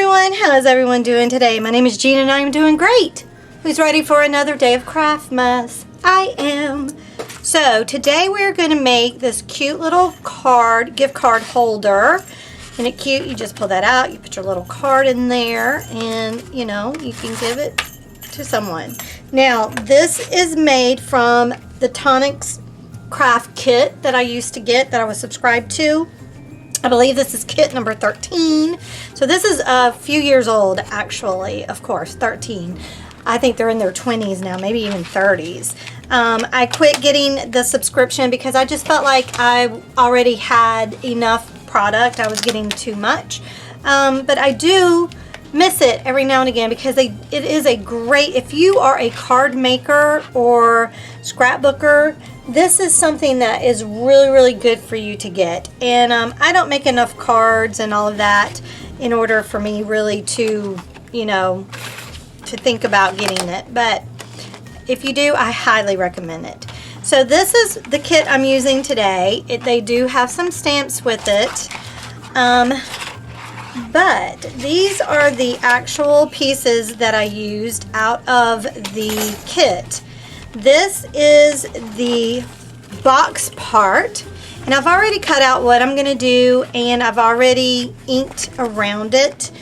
everyone, how's everyone doing today? My name is Jean and I'm doing great. Who's ready for another day of Craftmas? I am. So today we're going to make this cute little gift card holder. Isn't it cute? You just pull that out, you put your little card in there, and you know, you can give it to someone. Now this is made from the Tonic Craft Kit that I used to get, that I was subscribed to. I believe this is kit number 13. So this is a few years old, actually, of course, 13. I think they're in their 20s now, maybe even 30s. I quit getting the subscription because I just felt like I already had enough product. I was getting too much. But I do miss it every now and again because it is a great, if you are a card maker or scrapbooker, this is something that is really good for you to get. And I don't make enough cards and all of that in order for me really to, you know, to think about getting it. But if you do, I highly recommend it. So this is the kit I'm using today. They do have some stamps with it. But these are the actual pieces that I used out of the kit. This is the box part, and I've already cut out what I'm going to do, and I've already inked around it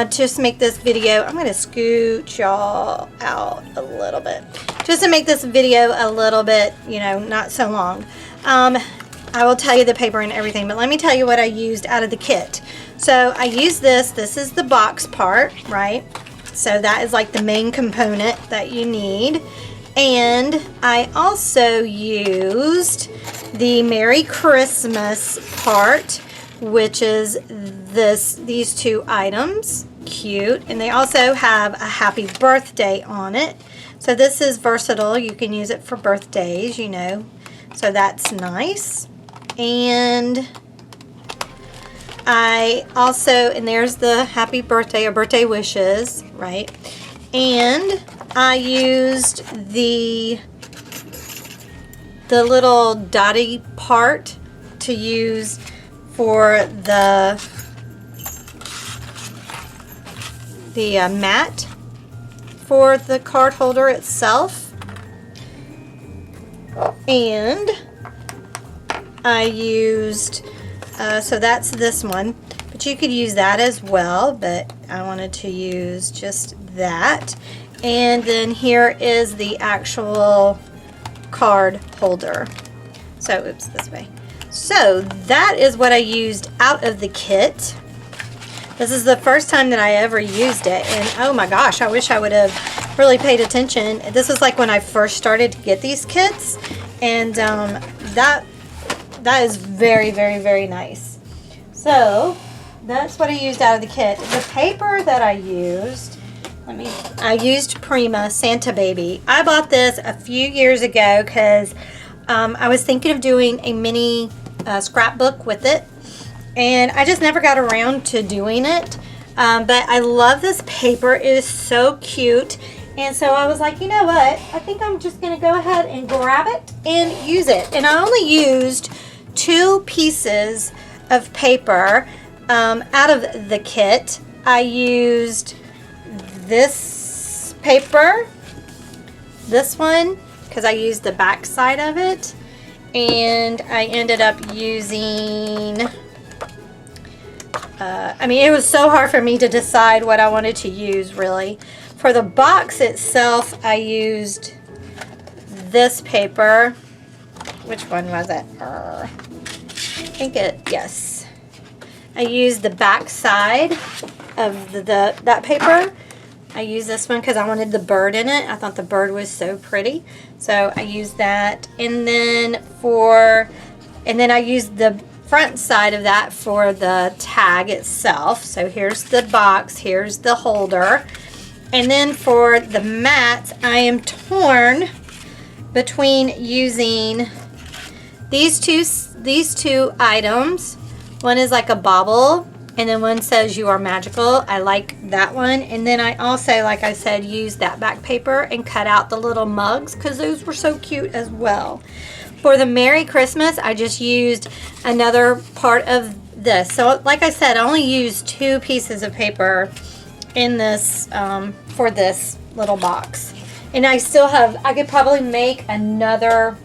just to make this video. I'm going to scoot y'all out a little bit just to make this video a little bit, you know, not so long. I will tell you the paper and everything, but let me tell you what I used out of the kit. So I used this is the box part, right? So that is like the main component that you need. And I also used the Merry Christmas part, which is these two items. Cute. And they also have a happy birthday on it. So this is versatile. You can use it for birthdays, you know. So that's nice. And I also, and there's the happy birthday or birthday wishes, right? And I used the little dotty part to use for the mat for the card holder itself. And I used, so that's this one, but you could use that as well, but I wanted to use just that. And then here is the actual card holder. So, oops, this way. So that is what I used out of the kit. This is the first time that I ever used it, and oh my gosh, I wish I would have really paid attention. This is like when I first started to get these kits, and that is very nice. So that's what I used out of the kit. The paper that I used, I used Prima Santa Baby. I bought this a few years ago because I was thinking of doing a mini scrapbook with it, and I just never got around to doing it. But I love this paper. It is so cute. And so I was like, you know what? I think I'm just going to go ahead and grab it and use it. And I only used 2 pieces of paper out of the kit. I used this paper, this one, because I used the back side of it, and I ended up using I mean, it was so hard for me to decide what I wanted to use, really. For the box itself, I used this paper. Which one was it? I think yes. I used the back side of that paper. I used this one because I wanted the bird in it. I thought the bird was so pretty. So I used that. And then I used the front side of that for the tag itself. So here's the box, here's the holder. And then for the mats, I am torn between using these two items. One is like a bauble, and then one says "You Are Magical." I like that one. And then I also, like I said, used that back paper and cut out the little mugs because those were so cute as well. For the Merry Christmas, I just used another part of this. So like I said, I only used 2 pieces of paper in this for this little box. And I still have, I could probably make another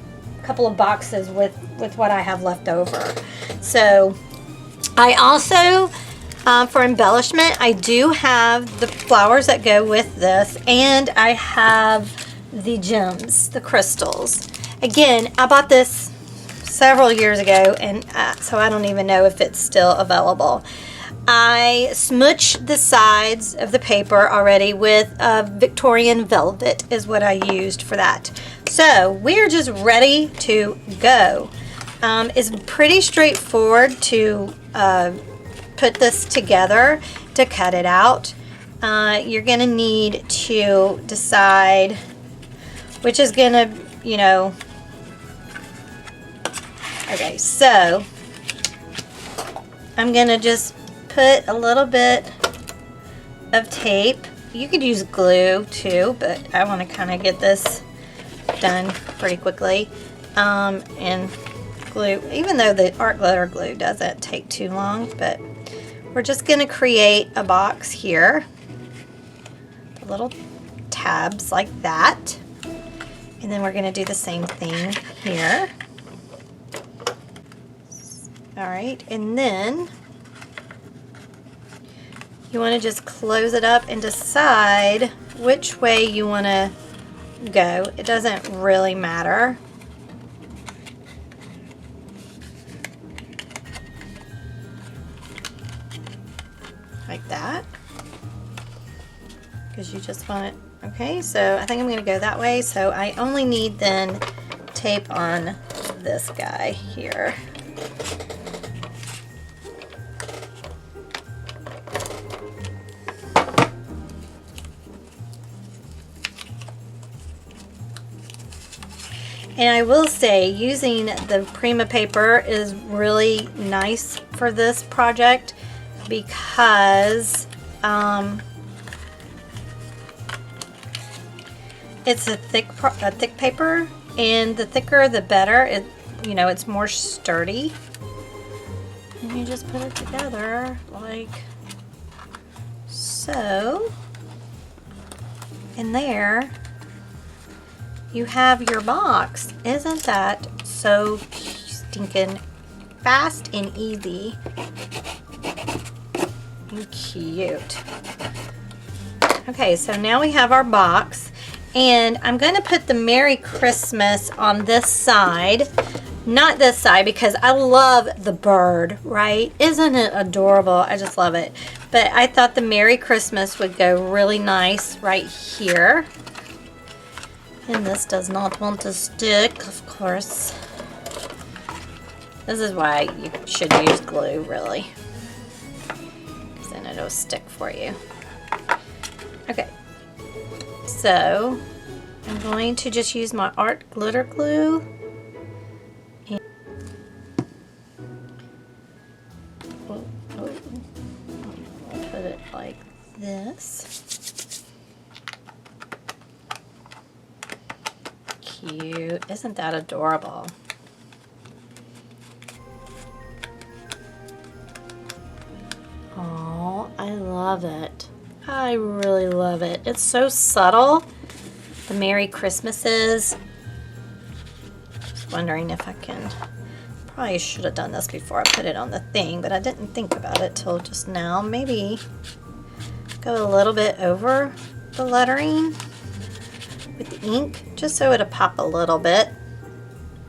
couple of boxes with what I have left over. So I also, for embellishment, I do have the flowers that go with this, and I have the gems, the crystals. Again, I bought this several years ago, and so I don't even know if it's still available. I smooched the sides of the paper already with Victorian velvet is what I used for that. So we're just ready to go. It's pretty straightforward to put this together, to cut it out. You're gonna need to decide which is gonna, you know. Okay, so I'm gonna just put a little bit of tape. You could use glue too, but I want to kind of get this done pretty quickly. And glue, even though the art glitter glue doesn't take too long, but we're just going to create a box here. The little tabs like that. And then we're going to do the same thing here. All right, and then you want to just close it up and decide which way you want to go. It doesn't really matter. Like that. Because you just want it. Okay, so I think I'm going to go that way. So I only need then tape on this guy here. And I will say, using the Prima paper is really nice for this project because it's a thick paper, and the thicker the better. It, you know, it's more sturdy. And you just put it together like so. And there you have your box. Isn't that so stinking fast and easy and cute? Okay, so now we have our box, and I'm going to put the Merry Christmas on this side, not this side, because I love the bird, right? Isn't it adorable? I just love it. But I thought the Merry Christmas would go really nice right here. And this does not want to stick, of course. This is why you should use glue, really. Because then it'll stick for you. Okay. So, I'm going to just use my art glitter glue. And I'll put it like this. Cute. Isn't that adorable? Oh, I love it. I really love it. It's so subtle. The Merry Christmases. Just wondering if I can. Probably should have done this before I put it on the thing, but I didn't think about it till just now. Maybe go a little bit over the lettering with the ink, just so it'll pop a little bit.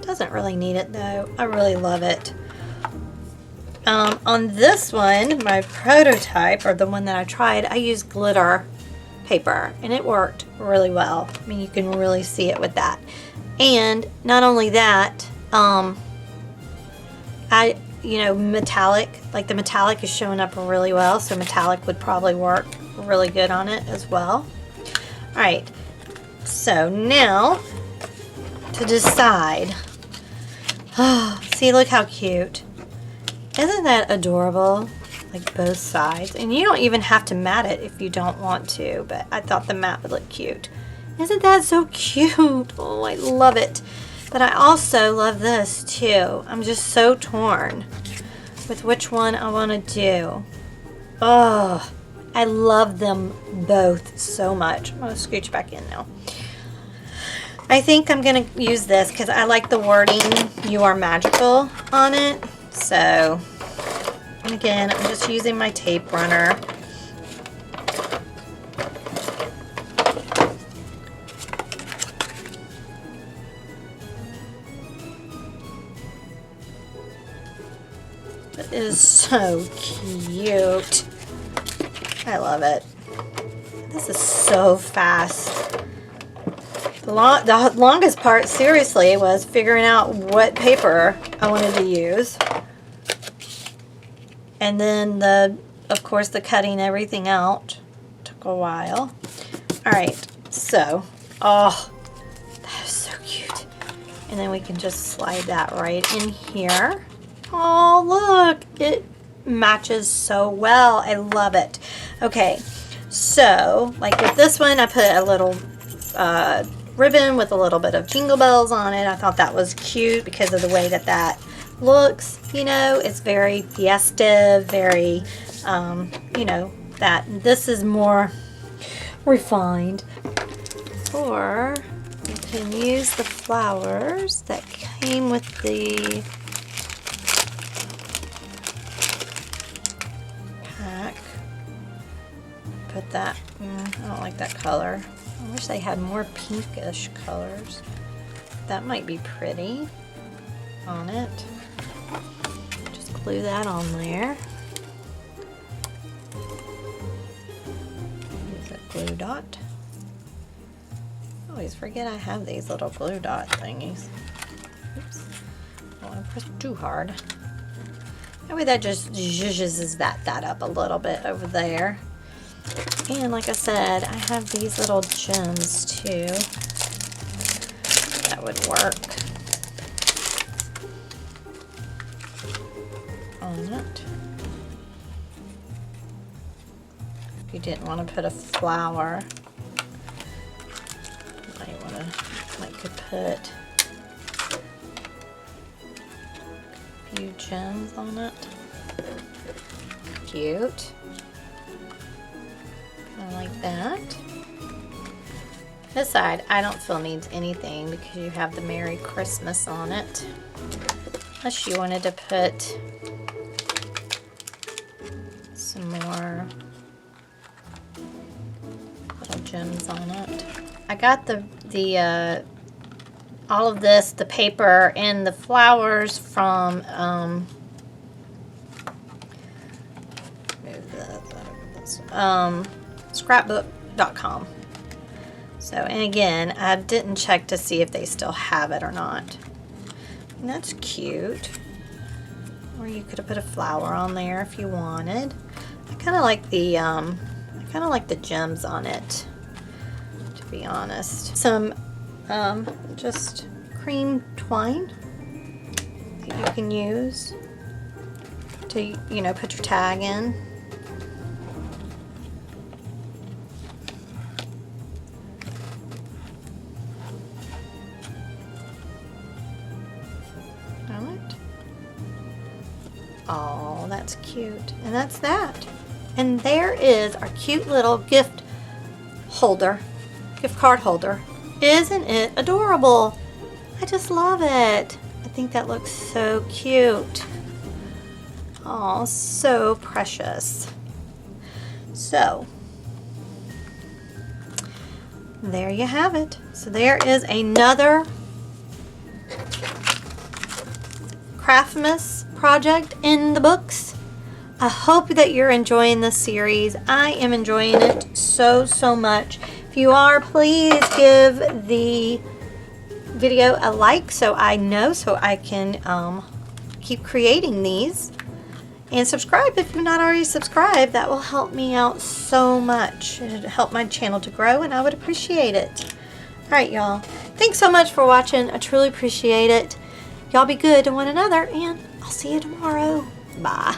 Doesn't really need it though. I really love it. On this one, my prototype, or the one that I tried, I used glitter paper, and it worked really well. I mean, you can really see it with that. And not only that, you know, metallic, like the metallic is showing up really well, so metallic would probably work really good on it as well. All right. So now, to decide, oh, see, look how cute. Isn't that adorable? Like both sides. And you don't even have to mat it if you don't want to, but I thought the mat would look cute. Isn't that so cute? Oh, I love it. But I also love this too. I'm just so torn. with which one I want to do. Oh, I love them both so much. I'm going to scooch back in now. I think I'm going to use this because I like the wording, "You are magical," on it. So, and again, I'm just using my tape runner. It is so cute. I love it. This is so fast. The longest part, seriously, was figuring out what paper I wanted to use. And then, of course, the cutting everything out took a while. Alright, so, oh, that is so cute. And then we can just slide that right in here. Oh, look, it matches so well. I love it. Okay, so like with this one, I put a little ribbon with a little bit of jingle bells on it. I thought that was cute because of the way that that looks. You know, it's very festive, very, you know, that this is more refined. Or you can use the flowers that came with the pack. Put that, I don't like that color. I wish they had more pinkish colors. That might be pretty on it. Just glue that on there. Use a glue dot. I always forget I have these little glue dot thingies. Oops. Don't want to press too hard. That way that just zhuzhes that up a little bit over there. And like I said, I have these little gems too. That would work on it. If you didn't want to put a flower, you might want to, like, could put a few gems on it. Cute. Like that. This side I don't feel needs anything because you have the Merry Christmas on it. Unless you wanted to put some more little gems on it. I got the all of this, the paper and the flowers from scrapbook.com. So, and again, I didn't check to see if they still have it or not. And that's cute. Or you could have put a flower on there if you wanted. I kind of like the gems on it, to be honest. Some just cream twine that you can use to, you know, put your tag in. Oh, that's cute. And that's that. And there is our cute little gift holder, gift card holder. Isn't it adorable? I just love it. I think that looks so cute. Oh, so precious. So, there you have it. So there is another Craftmas project in the books. I hope that you're enjoying this series. I am enjoying it so much. If you are, please give the video a like so I know, so I can keep creating these. And subscribe if you're not already subscribed. That will help me out so much. It'll help my channel to grow and I would appreciate it. Alright, y'all. Thanks so much for watching. I truly appreciate it. Y'all be good to one another, and I'll see you tomorrow. Bye.